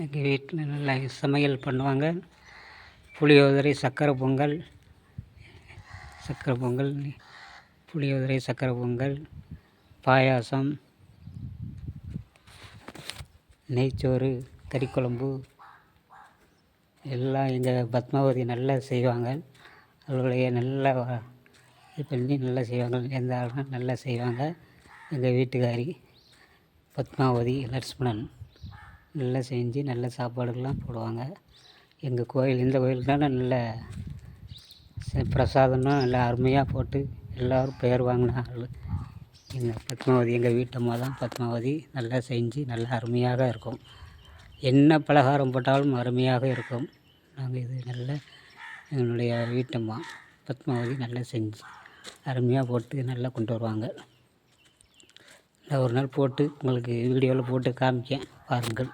எங்கள் வீட்டில் நல்லா சமையல் பண்ணுவாங்க. புளியோதரை, சக்கரை பொங்கல், புளியோதரை, சக்கரை பொங்கல், பாயாசம், நெய்ச்சோறு, கறிக்குழம்பு எல்லாம் எங்கள் பத்மாவதி நல்லா செய்வாங்க. அவர்களுடைய நல்லா இது பண்ணி நல்லா செய்வாங்க. எந்த ஆளும் நல்லா செய்வாங்க. எங்கள் வீட்டுக்காரி பத்மாவதி லட்சுமணன் நல்லா செஞ்சு நல்ல சாப்பாடுலாம் போடுவாங்க. எங்கள் கோயில் இந்த கோயிலுக்கான நல்ல பிரசாதம்லாம் நல்லா அருமையாக போட்டு எல்லோரும் பேர் வாங்கின ஆள் எங்கள் பத்மாவதி. எங்கள் வீட்டம்மா தான் பத்மாவதி. நல்லா செஞ்சு நல்லா அருமையாக இருக்கும். என்ன பலகாரம் போட்டாலும் அருமையாக இருக்கும். நாங்கள் இது நல்ல என்னுடைய வீட்டம்மா பத்மாவதி நல்லா செஞ்சு அருமையாக போட்டு நல்லா கொண்டு வருவாங்க. நான் ஒரு நாள் போட்டு உங்களுக்கு வீடியோவில் போட்டு காமிக்கேன் பாருங்கள்.